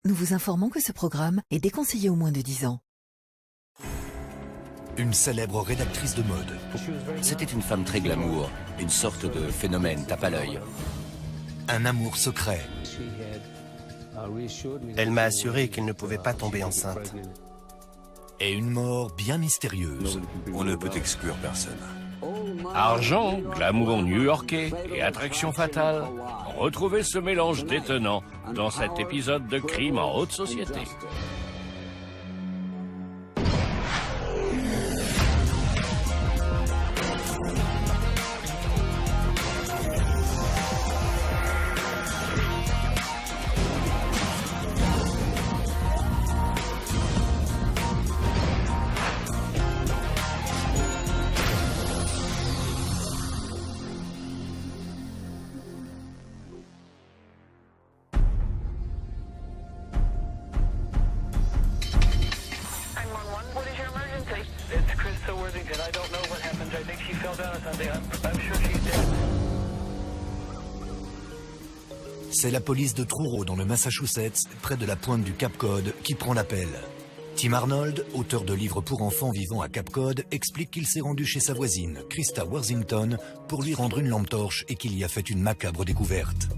Nous vous informons que ce programme est déconseillé aux moins de 10 ans. Une célèbre rédactrice de mode. C'était une femme très glamour, une sorte de phénomène tape à l'œil. Un amour secret. Elle m'a assuré qu'elle ne pouvait pas tomber enceinte. Et une mort bien mystérieuse. On ne peut exclure personne. Argent, glamour new-yorkais et attraction fatale. Retrouvez ce mélange détonnant dans cet épisode de Crime en haute société. C'est la police de Truro dans le Massachusetts, près de la pointe du Cap Cod, qui prend l'appel. Tim Arnold, auteur de livres pour enfants vivant à Cap Cod, explique qu'il s'est rendu chez sa voisine, Krista Worthington, pour lui rendre une lampe torche et qu'il y a fait une macabre découverte.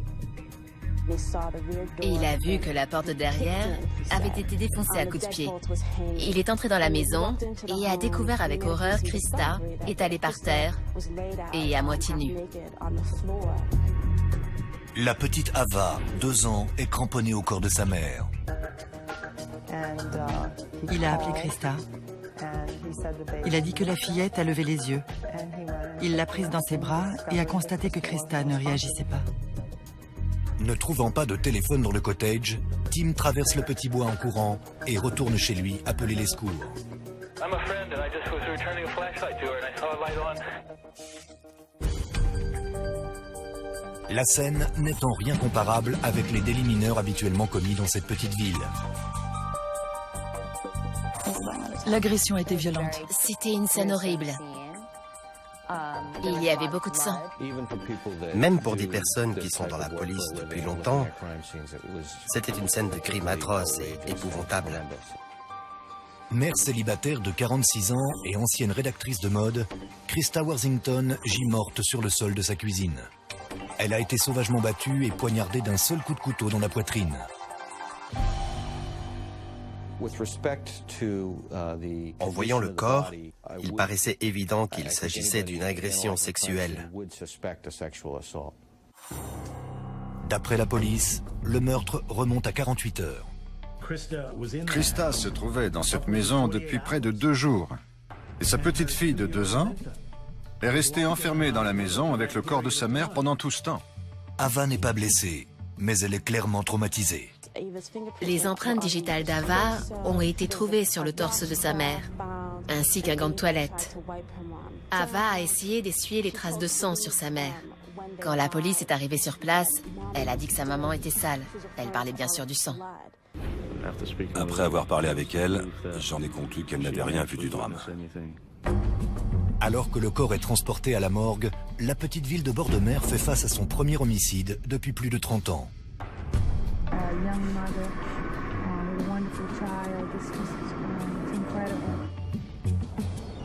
Et il a vu que la porte derrière avait été défoncée à coups de pied. Il est entré dans la maison et a découvert avec horreur Krista étalée par terre et à moitié nue. La petite Ava, 2 ans, est cramponnée au corps de sa mère. Il a appelé Krista. Il a dit que la fillette a levé les yeux. Il l'a prise dans ses bras et a constaté que Krista ne réagissait pas. Ne trouvant pas de téléphone dans le cottage, Tim traverse le petit bois en courant et retourne chez lui appeler les secours. La scène n'est en rien comparable avec les délits mineurs habituellement commis dans cette petite ville. L'agression était violente. C'était une scène horrible. Il y avait beaucoup de sang. Même pour des personnes qui sont dans la police depuis longtemps, c'était une scène de crime atroce et épouvantable. Mère célibataire de 46 ans et ancienne rédactrice de mode, Krista Worthington gît morte sur le sol de sa cuisine. Elle a été sauvagement battue et poignardée d'un seul coup de couteau dans la poitrine. En voyant le corps, il paraissait évident qu'il s'agissait d'une agression sexuelle. D'après la police, le meurtre remonte à 48 heures. Krista se trouvait dans cette maison depuis près de 2 jours. Et sa petite fille de 2 ans est restée enfermée dans la maison avec le corps de sa mère pendant tout ce temps. Ava n'est pas blessée, mais elle est clairement traumatisée. Les empreintes digitales d'Ava ont été trouvées sur le torse de sa mère, ainsi qu'un gant de toilette. Ava a essayé d'essuyer les traces de sang sur sa mère. Quand la police est arrivée sur place, elle a dit que sa maman était sale. Elle parlait bien sûr du sang. Après avoir parlé avec elle, j'en ai conclu qu'elle n'avait rien vu du drame. Alors que le corps est transporté à la morgue, la petite ville de bord de mer fait face à son premier homicide depuis plus de 30 ans.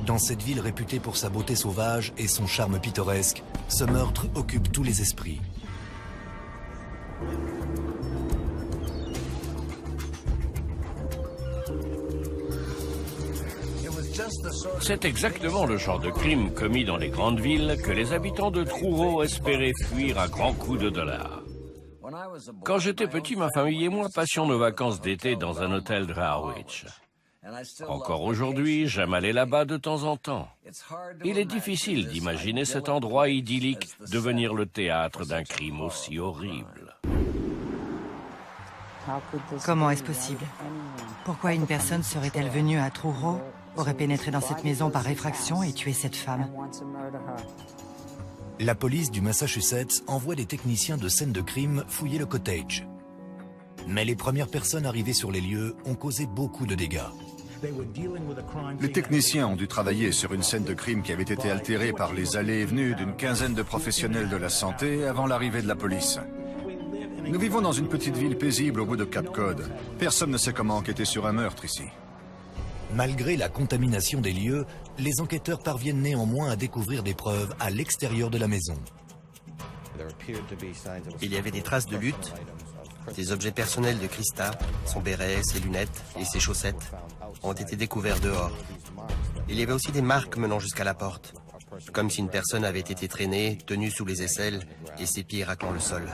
Dans cette ville réputée pour sa beauté sauvage et son charme pittoresque, ce meurtre occupe tous les esprits. C'est exactement le genre de crime commis dans les grandes villes que les habitants de Truro espéraient fuir à grands coups de dollars. Quand j'étais petit, ma famille et moi passions nos vacances d'été dans un hôtel de Harwich. Encore aujourd'hui, j'aime aller là-bas de temps en temps. Il est difficile d'imaginer cet endroit idyllique devenir le théâtre d'un crime aussi horrible. Comment est-ce possible? Pourquoi une personne serait-elle venue à Truro, aurait pénétré dans cette maison par effraction et tué cette femme? La police du Massachusetts envoie des techniciens de scène de crime fouiller le cottage. Mais les premières personnes arrivées sur les lieux ont causé beaucoup de dégâts. Les techniciens ont dû travailler sur une scène de crime qui avait été altérée par les allées et venues d'une quinzaine de professionnels de la santé avant l'arrivée de la police. Nous vivons dans une petite ville paisible au bout de Cap Cod. Personne ne sait comment enquêter sur un meurtre ici. Malgré la contamination des lieux, les enquêteurs parviennent néanmoins à découvrir des preuves à l'extérieur de la maison. Il y avait des traces de lutte, des objets personnels de Krista, son béret, ses lunettes et ses chaussettes ont été découverts dehors. Il y avait aussi des marques menant jusqu'à la porte, comme si une personne avait été traînée, tenue sous les aisselles et ses pieds raclant le sol.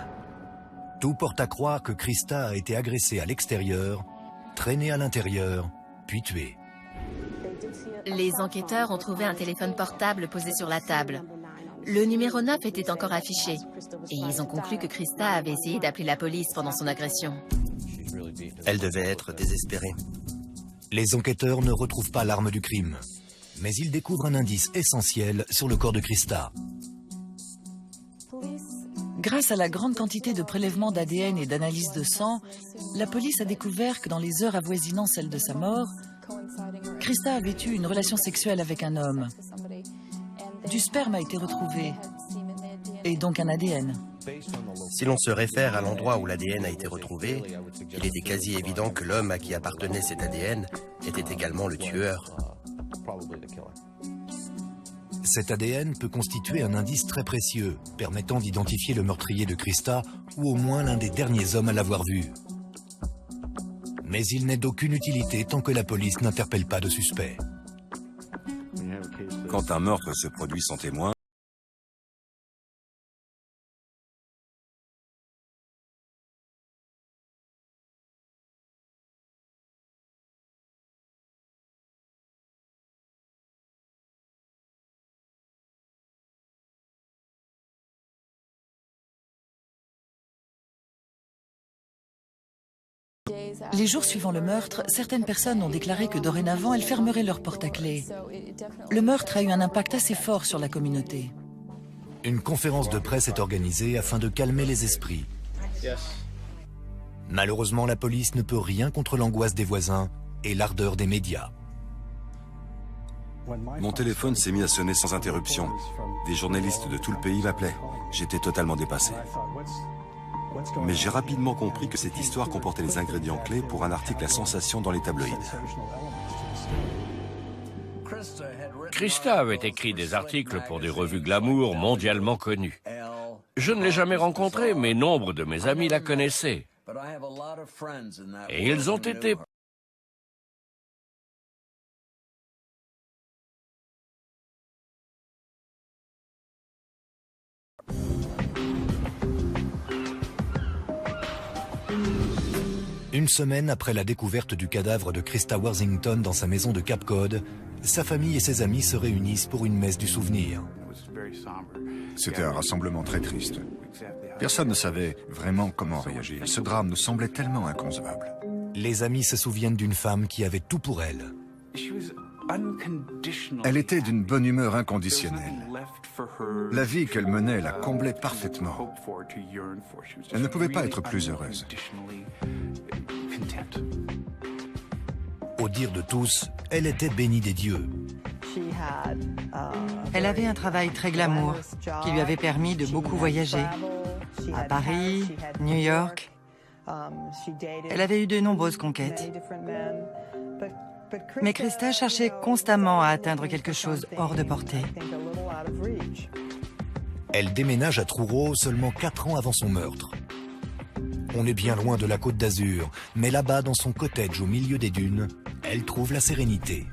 Tout porte à croire que Krista a été agressée à l'extérieur, traînée à l'intérieur, puis tuée. Les enquêteurs ont trouvé un téléphone portable posé sur la table. Le numéro 9 était encore affiché. Et ils ont conclu que Krista avait essayé d'appeler la police pendant son agression. Elle devait être désespérée. Les enquêteurs ne retrouvent pas l'arme du crime. Mais ils découvrent un indice essentiel sur le corps de Krista. Grâce à la grande quantité de prélèvements d'ADN et d'analyses de sang, la police a découvert que dans les heures avoisinant celle de sa mort, Krista avait eu une relation sexuelle avec un homme. Du sperme a été retrouvé, et donc un ADN. Si l'on se réfère à l'endroit où l'ADN a été retrouvé, il était quasi évident que l'homme à qui appartenait cet ADN était également le tueur. Cet ADN peut constituer un indice très précieux, permettant d'identifier le meurtrier de Krista, ou au moins l'un des derniers hommes à l'avoir vu. Mais il n'est d'aucune utilité tant que la police n'interpelle pas de suspect. Quand un meurtre se produit sans témoin, Les jours suivant le meurtre, certaines personnes ont déclaré que dorénavant, elles fermeraient leur porte à clé. Le meurtre a eu un impact assez fort sur la communauté. Une conférence de presse est organisée afin de calmer les esprits. Malheureusement, la police ne peut rien contre l'angoisse des voisins et l'ardeur des médias. mon téléphone s'est mis à sonner sans interruption. Des journalistes de tout le pays m'appelaient. J'étais totalement dépassé. Mais j'ai rapidement compris que cette histoire comportait les ingrédients clés pour un article à sensation dans les tabloïds. Krista avait écrit des articles pour des revues glamour mondialement connues. Je ne l'ai jamais rencontrée, mais nombre de mes amis la connaissaient. Et ils ont été Une semaine après la découverte du cadavre de Krista Worthington dans sa maison de Cap Cod, sa famille et ses amis se réunissent pour une messe du souvenir. C'était un rassemblement très triste. Personne ne savait vraiment comment réagir. Ce drame nous semblait tellement inconcevable. Les amis se souviennent d'une femme qui avait tout pour elle. Elle était d'une bonne humeur inconditionnelle. La vie qu'elle menait la comblait parfaitement. Elle ne pouvait pas être plus heureuse. Au dire de tous, elle était bénie des dieux. Elle avait un travail très glamour qui lui avait permis de beaucoup voyager. À Paris, New York. Elle avait eu de nombreuses conquêtes. Mais Krista cherchait constamment à atteindre quelque chose hors de portée. Elle déménage à Truro seulement 4 ans avant son meurtre. On est bien loin de la Côte d'Azur, mais là-bas, dans son cottage au milieu des dunes, elle trouve la sérénité.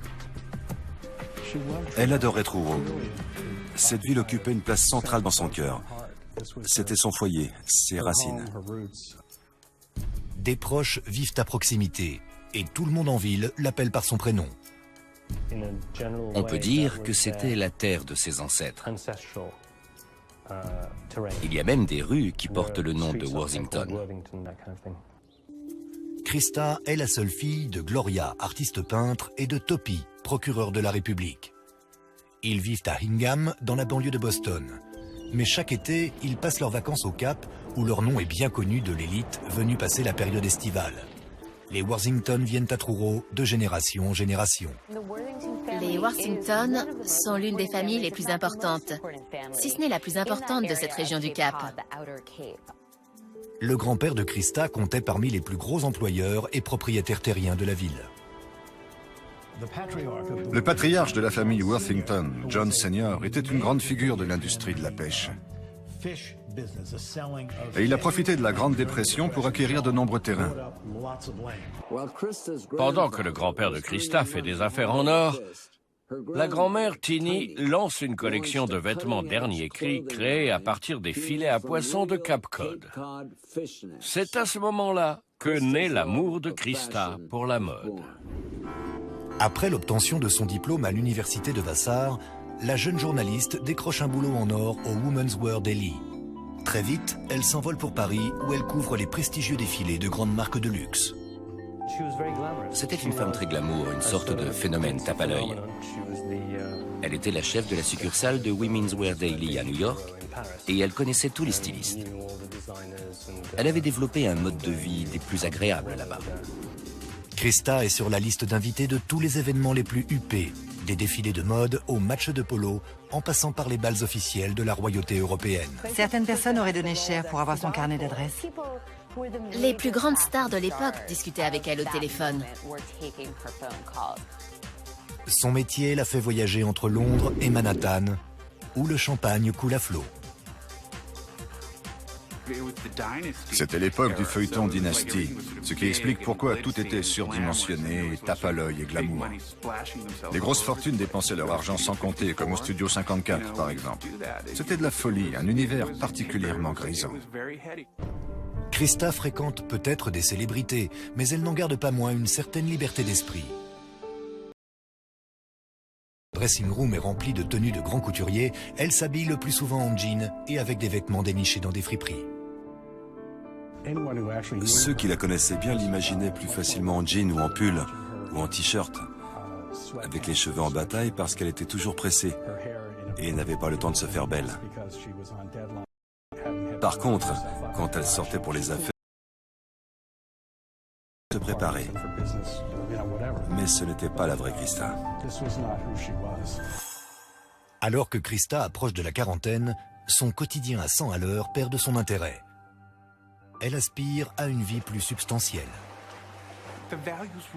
Elle adorait Truro. Cette ville occupait une place centrale dans son cœur. C'était son foyer, ses racines. Des proches vivent à proximité, et tout le monde en ville l'appelle par son prénom. On peut dire que c'était la terre de ses ancêtres. Il y a même des rues qui portent le nom de Worthington. Krista est la seule fille de Gloria, artiste peintre, et de Toppy, procureur de la République. Ils vivent à Hingham, dans la banlieue de Boston. Mais chaque été, ils passent leurs vacances au Cap, où leur nom est bien connu de l'élite venue passer la période estivale. Les Worthington viennent à Truro de génération en génération. Les Worthington sont l'une des familles les plus importantes, si ce n'est la plus importante de cette région du Cap. Le grand-père de Christa comptait parmi les plus gros employeurs et propriétaires terriens de la ville. Le patriarche de la famille Worthington, John Senior, était une grande figure de l'industrie de la pêche. Et il a profité de la Grande Dépression pour acquérir de nombreux terrains. Pendant que le grand-père de Christa fait des affaires en or, la grand-mère Tini lance une collection de vêtements dernier cri créés à partir des filets à poissons de Cape Cod. C'est à ce moment-là que naît l'amour de Christa pour la mode. Après l'obtention de son diplôme à l'université de Vassar, la jeune journaliste décroche un boulot en or au Women's Wear Daily. Très vite, elle s'envole pour Paris où elle couvre les prestigieux défilés de grandes marques de luxe. C'était une femme très glamour, une sorte de phénomène tape à l'œil. Elle était la chef de la succursale de Women's Wear Daily à New York et elle connaissait tous les stylistes. Elle avait développé un mode de vie des plus agréables là-bas. Christa est sur la liste d'invités de tous les événements les plus huppés, des défilés de mode aux matchs de polo, en passant par les bals officiels de la royauté européenne. Certaines personnes auraient donné cher pour avoir son carnet d'adresses. Les plus grandes stars de l'époque discutaient avec elle au téléphone. Son métier l'a fait voyager entre Londres et Manhattan, où le champagne coule à flot. C'était l'époque du feuilleton Dynasty, ce qui explique pourquoi tout était surdimensionné, tape à l'œil et glamour. Les grosses fortunes dépensaient leur argent sans compter, comme au Studio 54 par exemple. C'était de la folie, un univers particulièrement grisant. Christa fréquente peut-être des célébrités, mais elle n'en garde pas moins une certaine liberté d'esprit. Le dressing room est rempli de tenues de grands couturiers, elle s'habille le plus souvent en jean et avec des vêtements dénichés dans des friperies. Ceux qui la connaissaient bien l'imaginaient plus facilement en jean ou en pull ou en t-shirt, avec les cheveux en bataille parce qu'elle était toujours pressée et n'avait pas le temps de se faire belle. Par contre, quand elle sortait pour les affaires, elle se préparait. Mais ce n'était pas la vraie Christa. Alors que Christa approche de la quarantaine, son quotidien à 100 à l'heure perd de son intérêt. Elle aspire à une vie plus substantielle.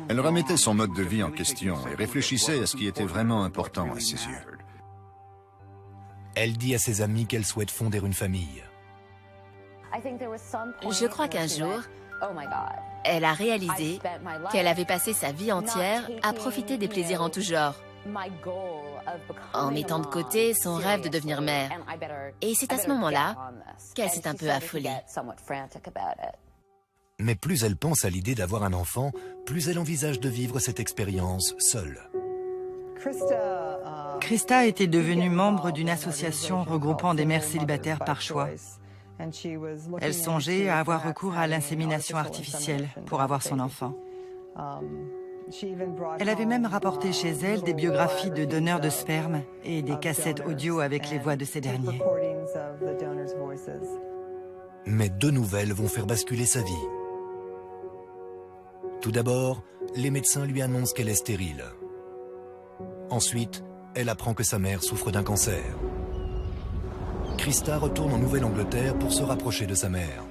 Elle remettait son mode de vie en question et réfléchissait à ce qui était vraiment important à ses yeux. Elle dit à ses amis qu'elle souhaite fonder une famille. Je crois qu'un jour, elle a réalisé qu'elle avait passé sa vie entière à profiter des plaisirs en tout genre, en mettant de côté son rêve de devenir mère. Et c'est à ce moment-là qu'elle s'est un peu affolée. Mais plus elle pense à l'idée d'avoir un enfant, plus elle envisage de vivre cette expérience seule. Christa était devenue membre d'une association regroupant des mères célibataires par choix. Elle songeait à avoir recours à l'insémination artificielle pour avoir son enfant. Elle avait même rapporté chez elle des biographies de donneurs de sperme et des cassettes audio avec les voix de ces derniers. Mais deux nouvelles vont faire basculer sa vie. Tout d'abord, les médecins lui annoncent qu'elle est stérile. Ensuite, elle apprend que sa mère souffre d'un cancer. Christa retourne en Nouvelle-Angleterre pour se rapprocher de sa mère.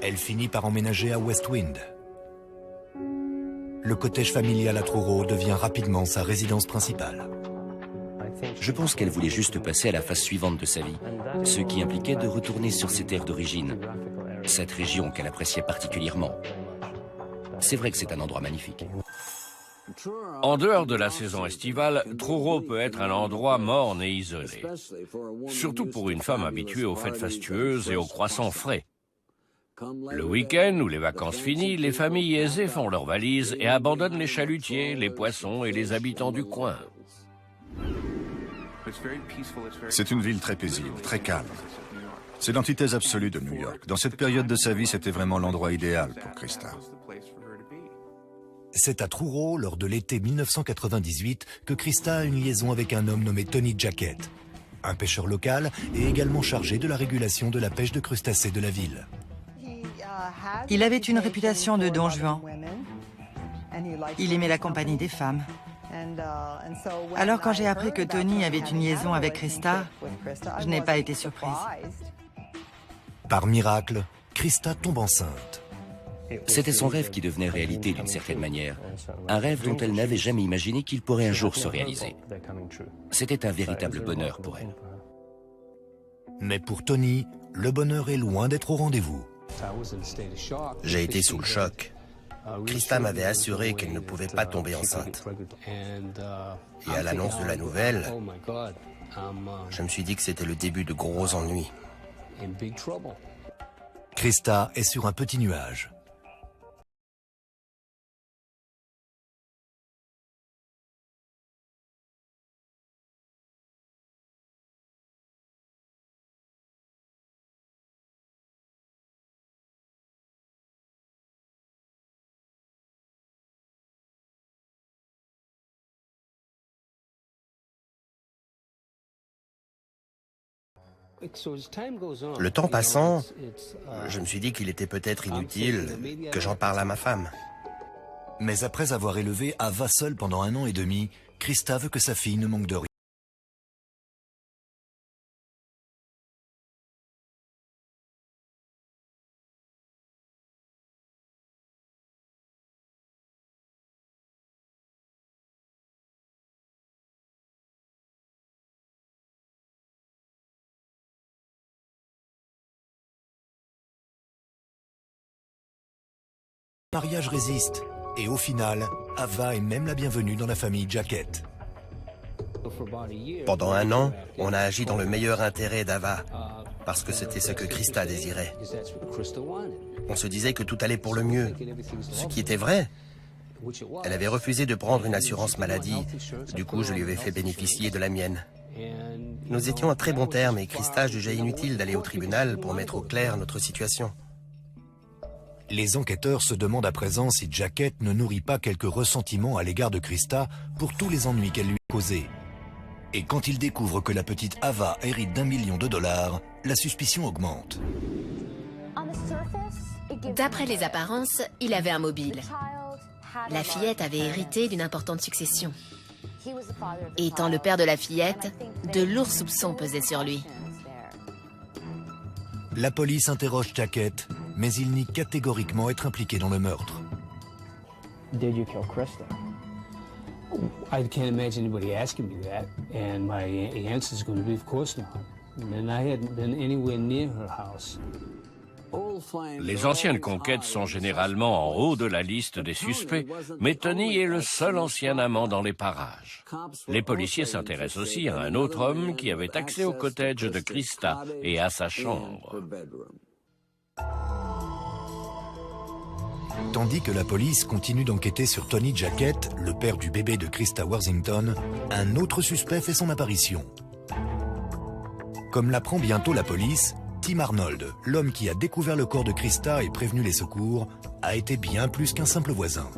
Elle finit par emménager à West Wind. Le cottage familial à Truro devient rapidement sa résidence principale. Je pense qu'elle voulait juste passer à la phase suivante de sa vie, ce qui impliquait de retourner sur ses terres d'origine, cette région qu'elle appréciait particulièrement. C'est vrai que c'est un endroit magnifique. En dehors de la saison estivale, Truro peut être un endroit morne et isolé. Surtout pour une femme habituée aux fêtes fastueuses et aux croissants frais. Le week-end ou les vacances finies, les familles aisées font leurs valises et abandonnent les chalutiers, les poissons et les habitants du coin. C'est une ville très paisible, très calme. C'est l'antithèse absolue de New York. Dans cette période de sa vie, c'était vraiment l'endroit idéal pour Christa. C'est à Truro, lors de l'été 1998, que Christa a une liaison avec un homme nommé Tony Jackett, un pêcheur local et également chargé de la régulation de la pêche de crustacés de la ville. Il avait une réputation de don Juan. Il aimait la compagnie des femmes. Alors quand j'ai appris que Tony avait une liaison avec Christa, je n'ai pas été surprise. Par miracle, Krista tombe enceinte. C'était son rêve qui devenait réalité d'une certaine manière. Un rêve dont elle n'avait jamais imaginé qu'il pourrait un jour se réaliser. C'était un véritable bonheur pour elle. Mais pour Tony, le bonheur est loin d'être au rendez-vous. J'ai été sous le choc. Krista m'avait assuré qu'elle ne pouvait pas tomber enceinte. Et à l'annonce de la nouvelle, je me suis dit que c'était le début de gros ennuis. Krista est sur un petit nuage. Le temps passant, je me suis dit qu'il était peut-être inutile que j'en parle à ma femme. Mais après avoir élevé Ava seule pendant 1 an et demi, Krista veut que sa fille ne manque de rien. Le mariage résiste, et au final, Ava est même la bienvenue dans la famille Jacket. Pendant 1 an, on a agi dans le meilleur intérêt d'Ava, parce que c'était ce que Krista désirait. On se disait que tout allait pour le mieux, ce qui était vrai. Elle avait refusé de prendre une assurance maladie, du coup je lui avais fait bénéficier de la mienne. Nous étions à très bons termes et Krista jugeait inutile d'aller au tribunal pour mettre au clair notre situation. Les enquêteurs se demandent à présent si Jacket ne nourrit pas quelques ressentiments à l'égard de Krista pour tous les ennuis qu'elle lui a causés. Et quand ils découvrent que la petite Ava hérite d'1 million de dollars, la suspicion augmente. D'après les apparences, il avait un mobile. La fillette avait hérité d'une importante succession. Étant le père de la fillette, de lourds soupçons pesaient sur lui. La police interroge Jacket, mais il nie catégoriquement être impliqué dans le meurtre. Did you kill Krista? I can't imagine anybody asking me that, and my answer is going to be, of course not. And I hadn't been anywhere near her house. Les anciennes conquêtes sont généralement en haut de la liste des suspects, mais Tony est le seul ancien amant dans les parages. Les policiers s'intéressent aussi à un autre homme qui avait accès au cottage de Krista et à sa chambre. Tandis que la police continue d'enquêter sur Tony Jacket, le père du bébé de Krista Worthington, un autre suspect fait son apparition. Comme l'apprend bientôt la police, Tim Arnold, l'homme qui a découvert le corps de Krista et prévenu les secours, a été bien plus qu'un simple voisin.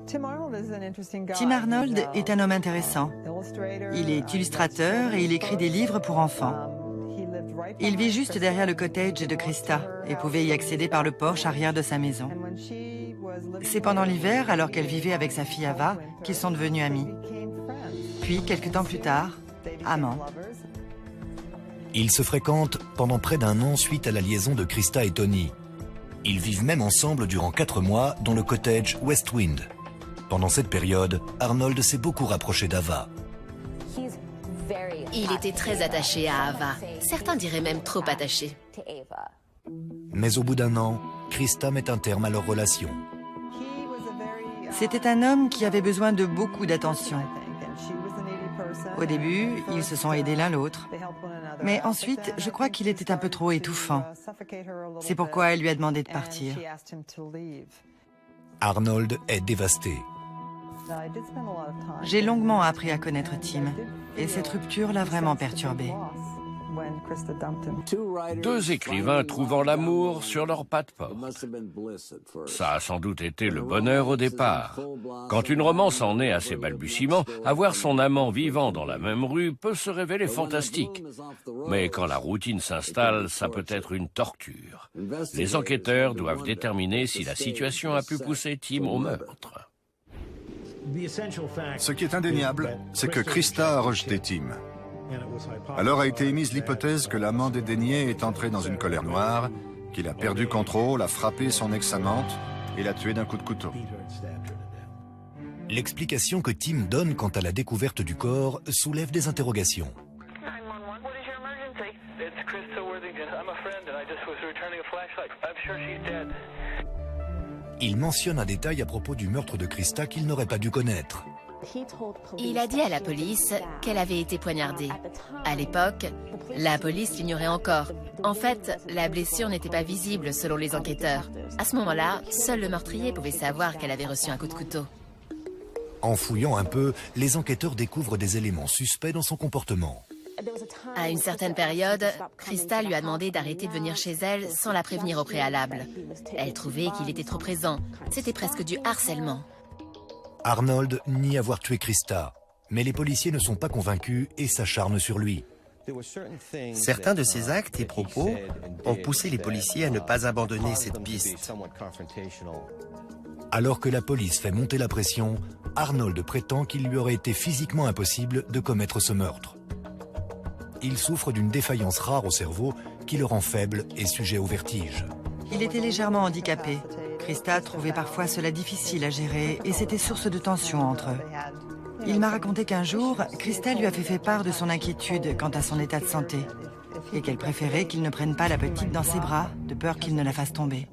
Tim Arnold est un homme intéressant. Il est illustrateur et il écrit des livres pour enfants. Il vit juste derrière le cottage de Krista et pouvait y accéder par le porche arrière de sa maison. C'est pendant l'hiver, alors qu'elle vivait avec sa fille Ava, qu'ils sont devenus amis. Puis, quelque temps plus tard, amants. Ils se fréquentent pendant près d'1 an suite à la liaison de Krista et Tony. Ils vivent même ensemble durant 4 mois dans le cottage Westwind. Pendant cette période, Arnold s'est beaucoup rapproché d'Ava. Il était très attaché à Ava. Certains diraient même trop attaché. Mais au bout d'1 an, Krista met un terme à leur relation. C'était un homme qui avait besoin de beaucoup d'attention. Au début, ils se sont aidés l'un l'autre. Mais ensuite, je crois qu'il était un peu trop étouffant. C'est pourquoi elle lui a demandé de partir. Arnold est dévasté. J'ai longuement appris à connaître Tim, et cette rupture l'a vraiment perturbé. 2 écrivains trouvant l'amour sur leur pas de porte. Ça a sans doute été le bonheur au départ. Quand une romance en est à ses balbutiements, avoir son amant vivant dans la même rue peut se révéler fantastique. Mais quand la routine s'installe, ça peut être une torture. Les enquêteurs doivent déterminer si la situation a pu pousser Tim au meurtre. Ce qui est indéniable, c'est que Krista a rejeté Tim. Alors a été émise l'hypothèse que l'amant dédaigné est entré dans une colère noire, qu'il a perdu contrôle, a frappé son ex-amante et l'a tuée d'un coup de couteau. L'explication que Tim donne quant à la découverte du corps soulève des interrogations. Il mentionne un détail à propos du meurtre de Krista qu'il n'aurait pas dû connaître. Il a dit à la police qu'elle avait été poignardée. À l'époque, la police l'ignorait encore. En fait, la blessure n'était pas visible selon les enquêteurs. À ce moment-là, seul le meurtrier pouvait savoir qu'elle avait reçu un coup de couteau. En fouillant un peu, les enquêteurs découvrent des éléments suspects dans son comportement. À une certaine période, Krista lui a demandé d'arrêter de venir chez elle sans la prévenir au préalable. Elle trouvait qu'il était trop présent. C'était presque du harcèlement. Arnold nie avoir tué Krista, mais les policiers ne sont pas convaincus et s'acharnent sur lui. Certains de ses actes et propos ont poussé les policiers à ne pas abandonner cette piste. Alors que la police fait monter la pression, Arnold prétend qu'il lui aurait été physiquement impossible de commettre ce meurtre. Il souffre d'une défaillance rare au cerveau qui le rend faible et sujet au vertige. Il était légèrement handicapé. Krista trouvait parfois cela difficile à gérer et c'était source de tension entre eux. Il m'a raconté qu'un jour, Krista lui avait fait part de son inquiétude quant à son état de santé et qu'elle préférait qu'il ne prenne pas la petite dans ses bras, de peur qu'il ne la fasse tomber.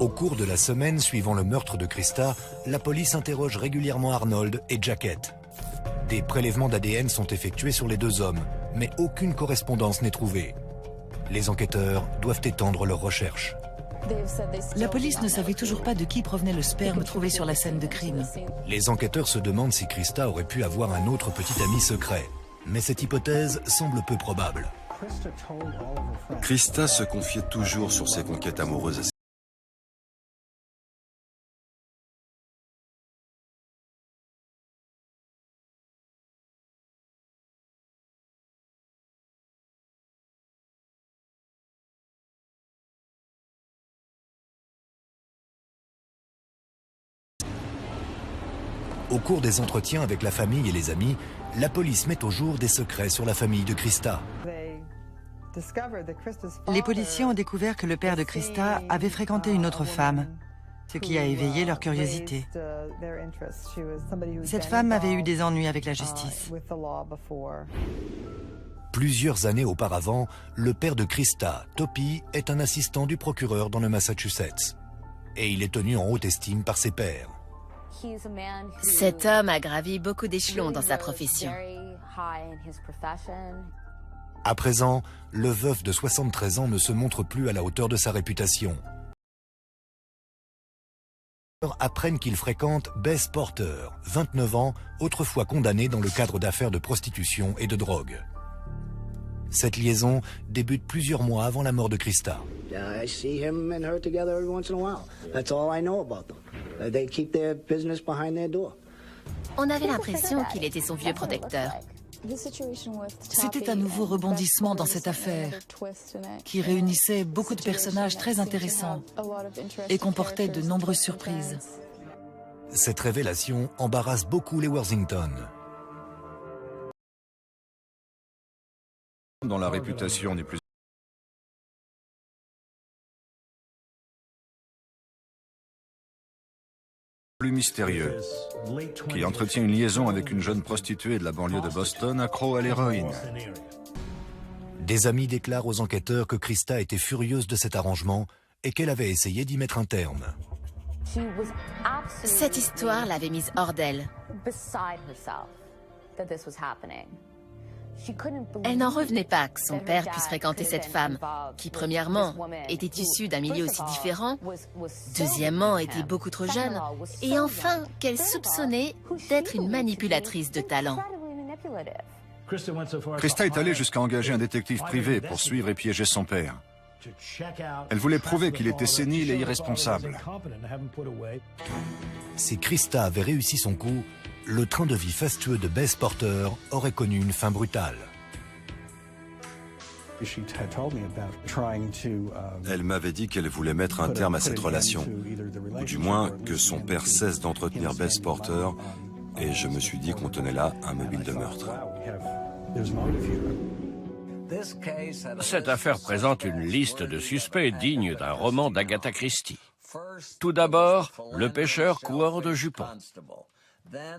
Au cours de la semaine suivant le meurtre de Krista, la police interroge régulièrement Arnold et Jacket. Des prélèvements d'ADN sont effectués sur les deux hommes, mais aucune correspondance n'est trouvée. Les enquêteurs doivent étendre leurs recherches. La police ne savait toujours pas de qui provenait le sperme trouvé sur la scène de crime. Les enquêteurs se demandent si Krista aurait pu avoir un autre petit ami secret. Mais cette hypothèse semble peu probable. Krista se confiait toujours sur ses conquêtes amoureuses à ses Au cours des entretiens avec la famille et les amis, la police met au jour des secrets sur la famille de Krista. Les policiers ont découvert que le père de Krista avait fréquenté une autre femme, ce qui a éveillé leur curiosité. Cette femme avait eu des ennuis avec la justice. Plusieurs années auparavant, le père de Krista, Toppy, est un assistant du procureur dans le Massachusetts. Et il est tenu en haute estime par ses pairs. Cet homme a gravi beaucoup d'échelons dans sa profession. À présent, le veuf de 73 ans ne se montre plus à la hauteur de sa réputation. Apprennent qu'il fréquente Bess Porter, 29 ans, autrefois condamnée dans le cadre d'affaires de prostitution et de drogue. Cette liaison débute plusieurs mois avant la mort de Krista. On avait l'impression qu'il était son vieux protecteur. C'était un nouveau rebondissement dans cette affaire qui réunissait beaucoup de personnages très intéressants et comportait de nombreuses surprises. Cette révélation embarrasse beaucoup les Worthington. Dont la réputation n'est plus mystérieux, qui entretient une liaison avec une jeune prostituée de la banlieue de Boston accro à l'héroïne. Des amis déclarent aux enquêteurs que Krista était furieuse de cet arrangement et qu'elle avait essayé d'y mettre un terme. Cette histoire l'avait mise hors d'elle. Elle n'en revenait pas que son père puisse fréquenter cette femme, qui premièrement était issue d'un milieu aussi différent, deuxièmement était beaucoup trop jeune, et enfin qu'elle soupçonnait d'être une manipulatrice de talent. Krista est allée jusqu'à engager un détective privé pour suivre et piéger son père. Elle voulait prouver qu'il était sénile et irresponsable. Si Krista avait réussi son coup, le train de vie fastueux de Bess Porter aurait connu une fin brutale. Elle m'avait dit qu'elle voulait mettre un terme à cette relation, ou du moins que son père cesse d'entretenir Bess Porter et je me suis dit qu'on tenait là un mobile de meurtre. Cette affaire présente une liste de suspects digne d'un roman d'Agatha Christie. Tout d'abord, le pêcheur coureur de jupons.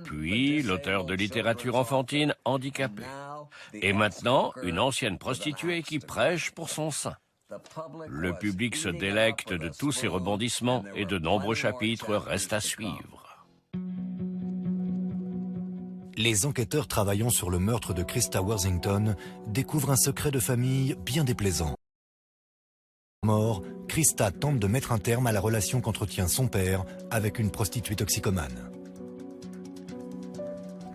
Puis, l'auteur de littérature enfantine handicapé. Et maintenant, une ancienne prostituée qui prêche pour son sein. Le public se délecte de tous ces rebondissements et de nombreux chapitres restent à suivre. Les enquêteurs travaillant sur le meurtre de Christa Worthington découvrent un secret de famille bien déplaisant. Mort, Christa tente de mettre un terme à la relation qu'entretient son père avec une prostituée toxicomane.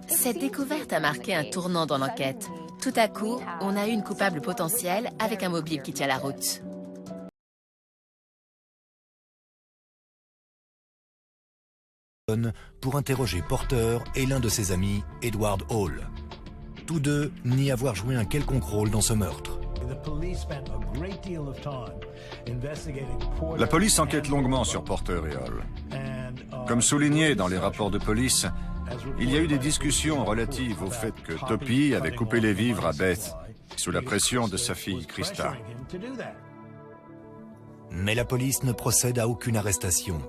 Cette découverte a marqué un tournant dans l'enquête. Tout à coup, on a eu une coupable potentielle avec un mobile qui tient la route. Pour interroger Porter et l'un de ses amis, Edward Hall. Tous deux nient avoir joué un quelconque rôle dans ce meurtre. La police enquête longuement sur Porter et Hall. Comme souligné dans les rapports de police, il y a eu des discussions relatives au fait que Toppy avait coupé les vivres à Beth, sous la pression de sa fille Christa. Mais la police ne procède à aucune arrestation.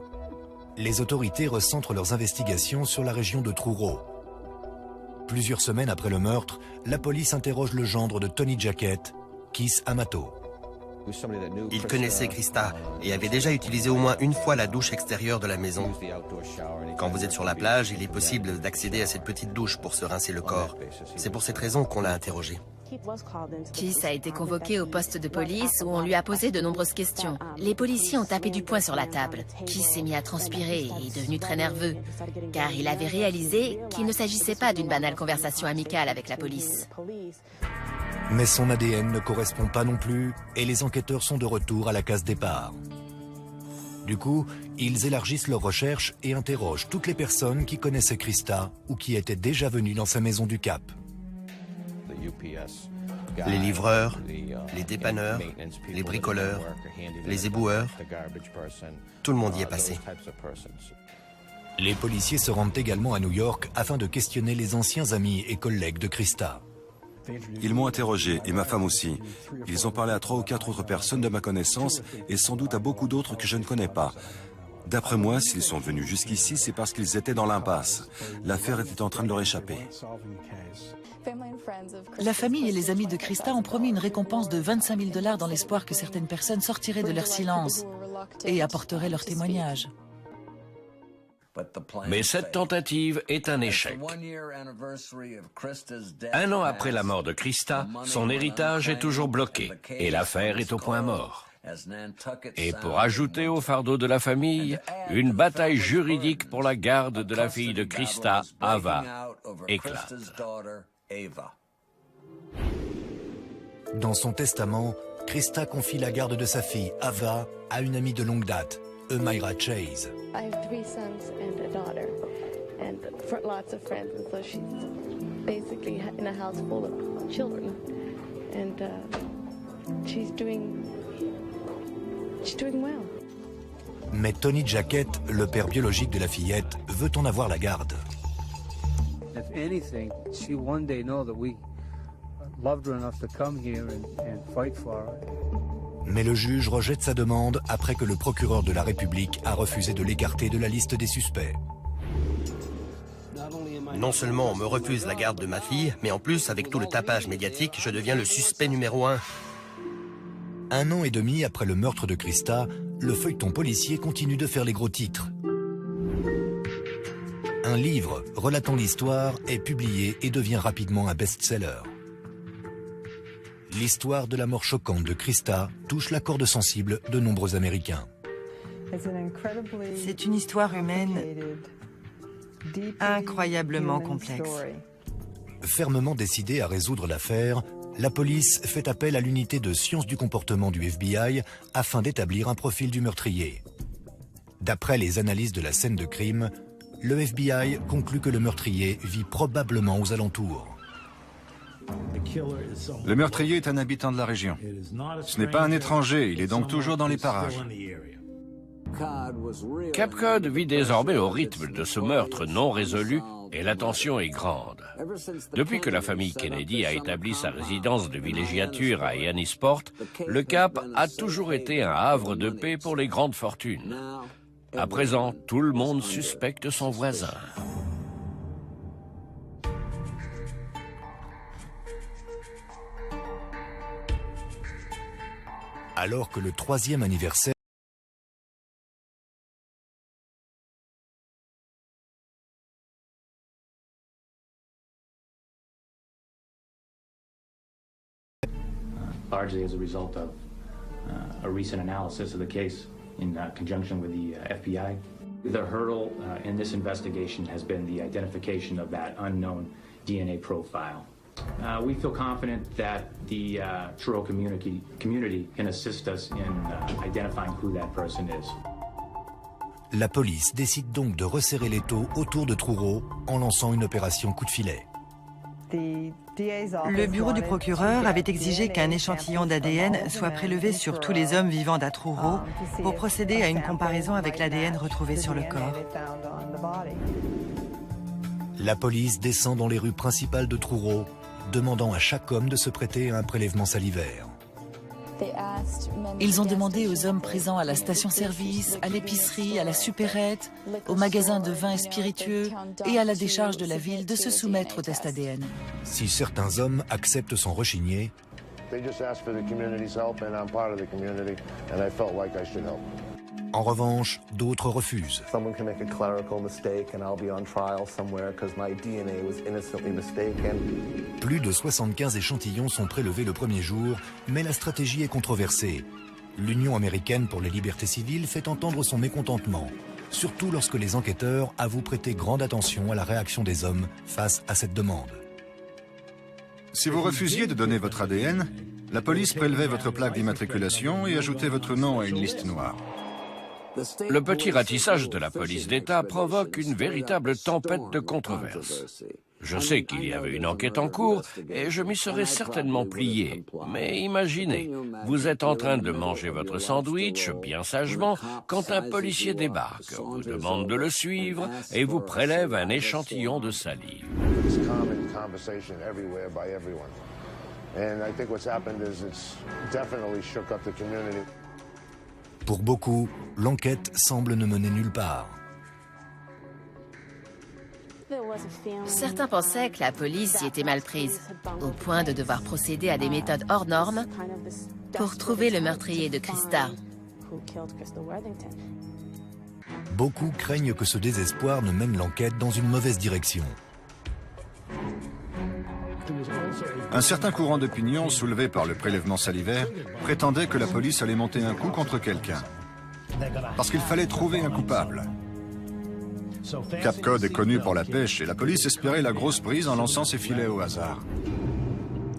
Les autorités recentrent leurs investigations sur la région de Truro. Plusieurs semaines après le meurtre, la police interroge le gendre de Tony Jackett, Keith Amato. Il connaissait Christa et avait déjà utilisé au moins une fois la douche extérieure de la maison. Quand vous êtes sur la plage, il est possible d'accéder à cette petite douche pour se rincer le corps. C'est pour cette raison qu'on l'a interrogé. Keith a été convoqué au poste de police où on lui a posé de nombreuses questions. Les policiers ont tapé du poing sur la table. Keith s'est mis à transpirer et est devenu très nerveux, car il avait réalisé qu'il ne s'agissait pas d'une banale conversation amicale avec la police. Mais son ADN ne correspond pas non plus et les enquêteurs sont de retour à la case départ. Du coup, ils élargissent leurs recherches et interrogent toutes les personnes qui connaissaient Christa ou qui étaient déjà venues dans sa maison du Cap. Les livreurs, les dépanneurs, les bricoleurs, les éboueurs, tout le monde y est passé. Les policiers se rendent également à New York afin de questionner les anciens amis et collègues de Christa. Ils m'ont interrogé, et ma femme aussi. Ils ont parlé à 3 ou 4 autres personnes de ma connaissance, et sans doute à beaucoup d'autres que je ne connais pas. D'après moi, s'ils sont venus jusqu'ici, c'est parce qu'ils étaient dans l'impasse. L'affaire était en train de leur échapper. La famille et les amis de Christa ont promis une récompense de 25 000 $ dans l'espoir que certaines personnes sortiraient de leur silence et apporteraient leur témoignage. Mais cette tentative est un échec. 1 an après la mort de Christa, son héritage est toujours bloqué et l'affaire est au point mort. Et pour ajouter au fardeau de la famille, une bataille juridique pour la garde de la fille de Christa, Ava, éclate. Dans son testament, Christa confie la garde de sa fille, Ava, à une amie de longue date, Myra Chase. I have 3 sons and a daughter, and lots of friends, and so she's basically in a house full of children, and she's doing well. Mais Tony Jackett, le père biologique de la fillette, veut en avoir la garde. If anything, she one day know that we loved her enough to come here and fight for her. Mais le juge rejette sa demande après que le procureur de la République a refusé de l'écarter de la liste des suspects. Non seulement on me refuse la garde de ma fille, mais en plus, avec tout le tapage médiatique, je deviens le suspect numéro 1. 1 an et demi après le meurtre de Christa, le feuilleton policier continue de faire les gros titres. Un livre relatant l'histoire est publié et devient rapidement un best-seller. L'histoire de la mort choquante de Christa touche la corde sensible de nombreux Américains. C'est une histoire humaine incroyablement complexe. Fermement décidée à résoudre l'affaire, la police fait appel à l'unité de sciences du comportement du FBI afin d'établir un profil du meurtrier. D'après les analyses de la scène de crime, le FBI conclut que le meurtrier vit probablement aux alentours. Le meurtrier est un habitant de la région. Ce n'est pas un étranger, il est donc toujours dans les parages. Cap Cod vit désormais au rythme de ce meurtre non résolu et l'attention est grande. Depuis que la famille Kennedy a établi sa résidence de villégiature à Hyannisport, le Cap a toujours été un havre de paix pour les grandes fortunes. À présent, tout le monde suspecte son voisin. Alors que le 3e anniversaire largely as a result of a recent analysis of the case in conjunction with the FBI. The hurdle in this investigation has been the identification of that unknown DNA profile. We feel confident that the Truro community can assist us in identifying who that person is. La police décide donc de resserrer l'étau autour de Truro en lançant une opération coup de filet. Le bureau du procureur avait exigé qu'un échantillon d'ADN soit prélevé sur tous les hommes vivant à Truro pour procéder à une comparaison avec l'ADN retrouvé sur le corps. La police descend dans les rues principales de Truro, demandant à chaque homme de se prêter à un prélèvement salivaire. Ils ont demandé aux hommes présents à la station-service, à l'épicerie, à la supérette, au magasin de vins et spiritueux et à la décharge de la ville de se soumettre au test ADN. Si certains hommes acceptent sans rechigner, en revanche, d'autres refusent. Plus de 75 échantillons sont prélevés le premier jour, mais la stratégie est controversée. L'Union américaine pour les libertés civiles fait entendre son mécontentement, surtout lorsque les enquêteurs avouent prêter grande attention à la réaction des hommes face à cette demande. Si vous refusiez de donner votre ADN, la police prélevait votre plaque d'immatriculation et ajoutait votre nom à une liste noire. Le petit ratissage de la police d'État provoque une véritable tempête de controverses. Je sais qu'il y avait une enquête en cours et je m'y serais certainement plié. Mais imaginez, vous êtes en train de manger votre sandwich bien sagement quand un policier débarque, vous demande de le suivre et vous prélève un échantillon de salive. Pour beaucoup, l'enquête semble ne mener nulle part. Certains pensaient que la police y était mal prise, au point de devoir procéder à des méthodes hors normes pour trouver le meurtrier de Krista. Beaucoup craignent que ce désespoir ne mène l'enquête dans une mauvaise direction. Un certain courant d'opinion soulevé par le prélèvement salivaire prétendait que la police allait monter un coup contre quelqu'un. Parce qu'il fallait trouver un coupable. Cap Cod est connu pour la pêche et la police espérait la grosse prise en lançant ses filets au hasard.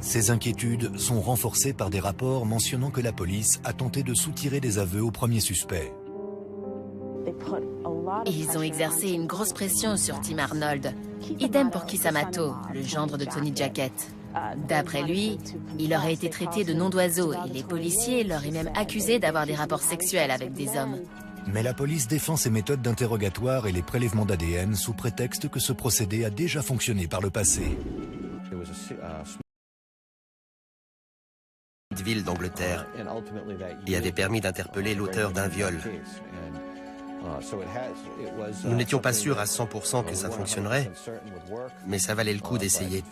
Ces inquiétudes sont renforcées par des rapports mentionnant que la police a tenté de soutirer des aveux au premier suspect. Ils ont exercé une grosse pression sur Tim Arnold. Idem pour Keith Amato, le gendre de Tony Jacket. D'après lui, il aurait été traité de nom d'oiseau et les policiers l'auraient même accusé d'avoir des rapports sexuels avec des hommes. Mais la police défend ses méthodes d'interrogatoire et les prélèvements d'ADN sous prétexte que ce procédé a déjà fonctionné par le passé. Ville d'Angleterre et avait permis d'interpeller l'auteur d'un viol. Nous n'étions pas sûrs à 100% que ça fonctionnerait, mais ça valait le coup d'essayer.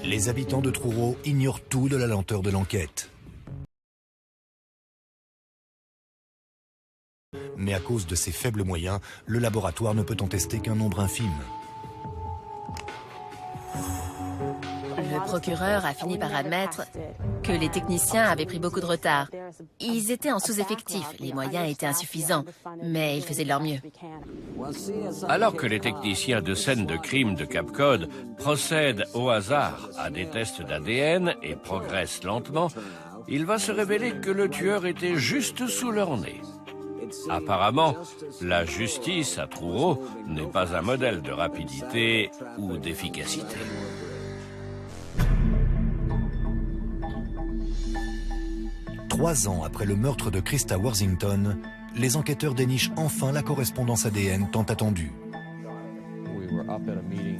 Les habitants de Truro ignorent tout de la lenteur de l'enquête. Mais à cause de ses faibles moyens, le laboratoire ne peut en tester qu'un nombre infime. Le procureur a fini par admettre que les techniciens avaient pris beaucoup de retard. Ils étaient en sous-effectif, les moyens étaient insuffisants, mais ils faisaient de leur mieux. Alors que les techniciens de scène de crime de Cap Cod procèdent au hasard à des tests d'ADN et progressent lentement, il va se révéler que le tueur était juste sous leur nez. Apparemment, la justice à Truro n'est pas un modèle de rapidité ou d'efficacité. Trois ans après le meurtre de Krista Worthington, les enquêteurs dénichent enfin la correspondance ADN tant attendue.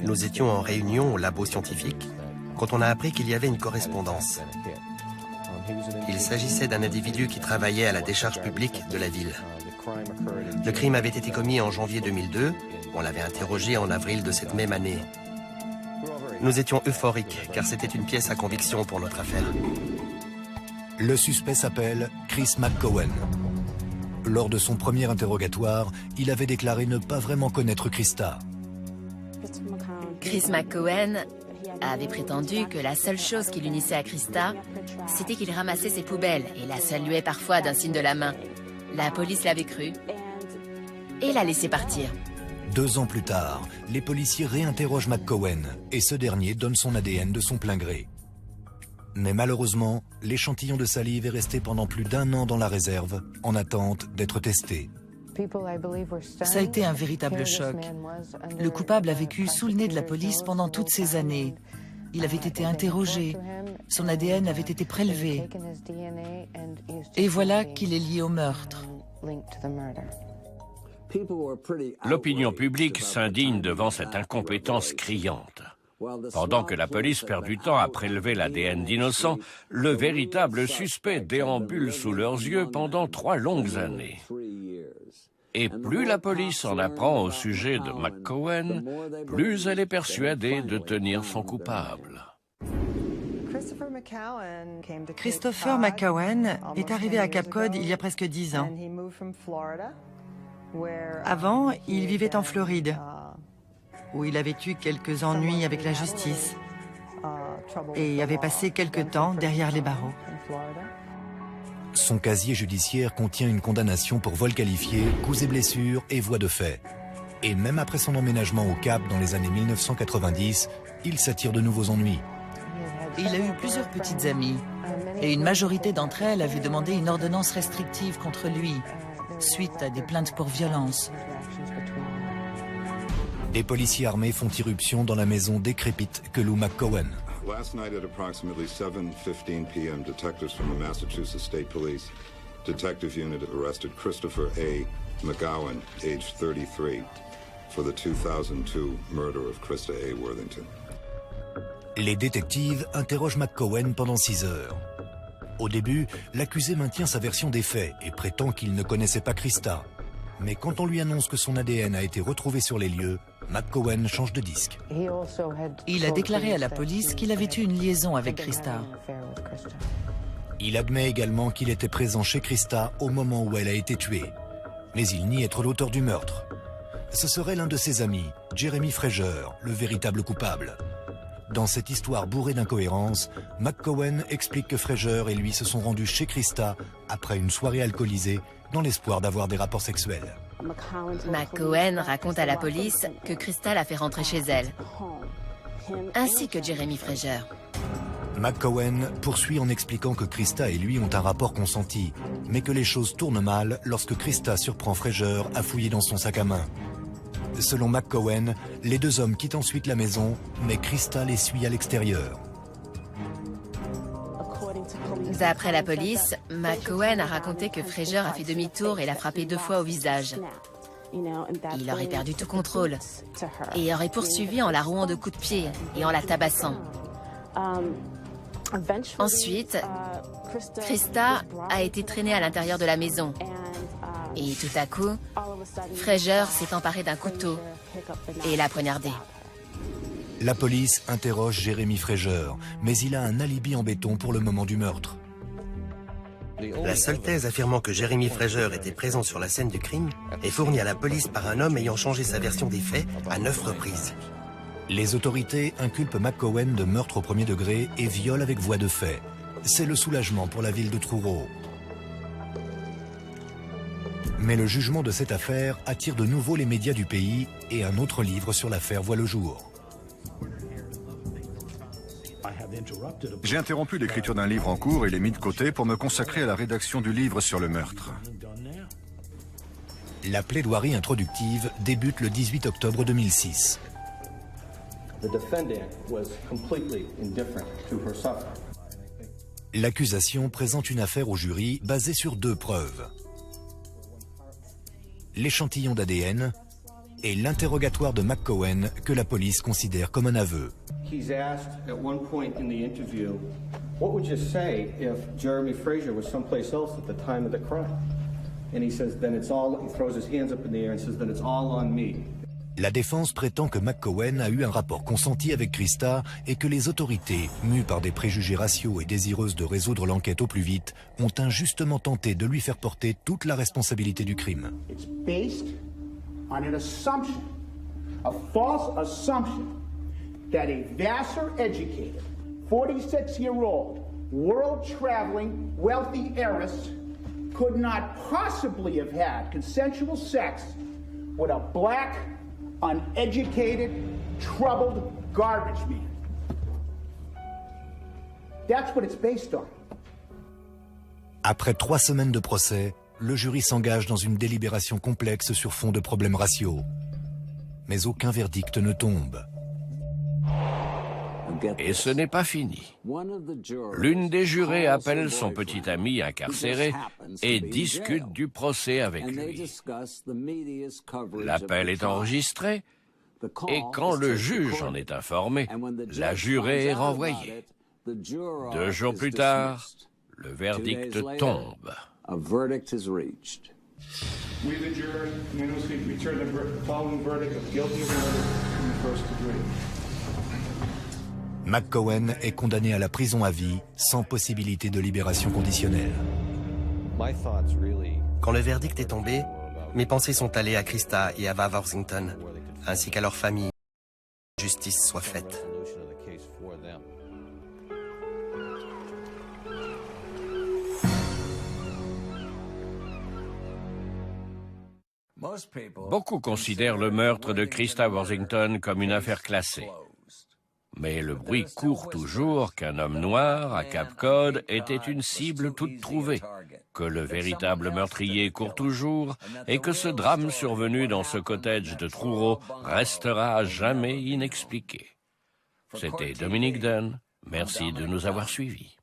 Nous étions en réunion au labo scientifique quand on a appris qu'il y avait une correspondance. Il s'agissait d'un individu qui travaillait à la décharge publique de la ville. Le crime avait été commis en janvier 2002. On l'avait interrogé en avril de cette même année. Nous étions euphoriques car c'était une pièce à conviction pour notre affaire. Le suspect s'appelle Chris McCowan. Lors de son premier interrogatoire, il avait déclaré ne pas vraiment connaître Christa. Chris McCowan avait prétendu que la seule chose qui l'unissait à Christa, c'était qu'il ramassait ses poubelles et la saluait parfois d'un signe de la main. La police l'avait cru et l'a laissé partir. 2 ans plus tard, les policiers réinterrogent McCowan et ce dernier donne son ADN de son plein gré. Mais malheureusement, l'échantillon de salive est resté pendant plus d'1 an dans la réserve, en attente d'être testé. Ça a été un véritable choc. Le coupable a vécu sous le nez de la police pendant toutes ces années. Il avait été interrogé, son ADN avait été prélevé. Et voilà qu'il est lié au meurtre. L'opinion publique s'indigne devant cette incompétence criante. Pendant que la police perd du temps à prélever l'ADN d'innocents, le véritable suspect déambule sous leurs yeux pendant 3 longues années. Et plus la police en apprend au sujet de McCowan, plus elle est persuadée de tenir son coupable. Christopher McCowan est arrivé à Cape Cod il y a presque 10 ans. Avant, il vivait en Floride, où il avait eu quelques ennuis avec la justice et avait passé quelque temps derrière les barreaux. Son casier judiciaire contient une condamnation pour vol qualifié, coups et blessures et voies de fait. Et même après son emménagement au Cap dans les années 1990, il s'attire de nouveaux ennuis. Il a eu plusieurs petites amies, et une majorité d'entre elles avaient demandé une ordonnance restrictive contre lui, suite à des plaintes pour violence. Des policiers armés font irruption dans la maison décrépite que loue McCowan. Last night at approximately 7:15 p.m., detectives from the Massachusetts State Police Detective Unit arrested Christopher A. McCowan, age 33, for the 2002 murder of Christa A. Worthington. Les détectives interrogent McCowan pendant 6 heures. Au début, l'accusé maintient sa version des faits et prétend qu'il ne connaissait pas Christa. Mais quand on lui annonce que son ADN a été retrouvé sur les lieux, McCowan change de disque. Il a déclaré à la police qu'il avait eu une liaison avec Christa. Il admet également qu'il était présent chez Christa au moment où elle a été tuée. Mais il nie être l'auteur du meurtre. Ce serait l'un de ses amis, Jeremy Fraser, le véritable coupable. Dans cette histoire bourrée d'incohérences, McCowan explique que Fraser et lui se sont rendus chez Christa après une soirée alcoolisée dans l'espoir d'avoir des rapports sexuels. McCowan raconte à la police que Christa l'a fait rentrer chez elle, ainsi que Jeremy Fraser. McCowan poursuit en expliquant que Christa et lui ont un rapport consenti, mais que les choses tournent mal lorsque Christa surprend Fraser à fouiller dans son sac à main. Selon McCowan, les 2 hommes quittent ensuite la maison, mais Christa les suit à l'extérieur. D'après la police, McCowan a raconté que Fraser a fait demi-tour et l'a frappé 2 fois au visage. Il aurait perdu tout contrôle et aurait poursuivi en la rouant de coups de pied et en la tabassant. Ensuite, Christa a été traînée à l'intérieur de la maison. Et tout à coup, Fraser s'est emparé d'un couteau et l'a poignardé. La police interroge Jeremy Fraser, mais il a un alibi en béton pour le moment du meurtre. La seule thèse affirmant que Jeremy Fraser était présent sur la scène du crime est fournie à la police par un homme ayant changé sa version des faits à 9 reprises. Les autorités inculpent McCowan de meurtre au 1er degré et viol avec voie de fait. C'est le soulagement pour la ville de Truro. Mais le jugement de cette affaire attire de nouveau les médias du pays et un autre livre sur l'affaire voit le jour. J'ai interrompu l'écriture d'un livre en cours et l'ai mis de côté pour me consacrer à la rédaction du livre sur le meurtre. La plaidoirie introductive débute le 18 octobre 2006. L'accusation présente une affaire au jury basée sur 2 preuves. l'échantillon d'ADN et l'interrogatoire de McCowen que la police considère comme un aveu. He's asked at one point in the interview, what would you say if Jeremy Fraser was someplace else at the time of the crime? And he says, then it's all, he throws his hands up in the air and says, then it's all on me. La défense prétend que McCowen a eu un rapport consenti avec Christa et que les autorités, mues par des préjugés raciaux et désireuses de résoudre l'enquête au plus vite, ont injustement tenté de lui faire porter toute la responsabilité du crime. It's based on an assumption, a false assumption, that a Vassar-educated, 46-year-old, world-traveling, wealthy heiress could not possibly have had consensual sex with a black, uneducated, troubled garbage man. That's what it's based on. Après 3 semaines de procès, le jury s'engage dans une délibération complexe sur fond de problèmes raciaux. Mais aucun verdict ne tombe. Et ce n'est pas fini. L'une des jurées appelle son petit ami incarcéré et discute du procès avec lui. L'appel est enregistré et quand le juge en est informé, la jurée est renvoyée. 2 jours plus tard, le verdict tombe. We, the jury, unanimously return the following verdict of guilty of murder in the first degree. McCowen est condamné à la prison à vie, sans possibilité de libération conditionnelle. Quand le verdict est tombé, mes pensées sont allées à Christa et à Ava Worthington, ainsi qu'à leur famille. Que justice soit faite. Beaucoup considèrent le meurtre de Christa Worthington comme une affaire classée. Mais le bruit court toujours qu'un homme noir à Cape Cod était une cible toute trouvée, que le véritable meurtrier court toujours et que ce drame survenu dans ce cottage de Truro restera à jamais inexpliqué. C'était Dominique Dunn. Merci de nous avoir suivis.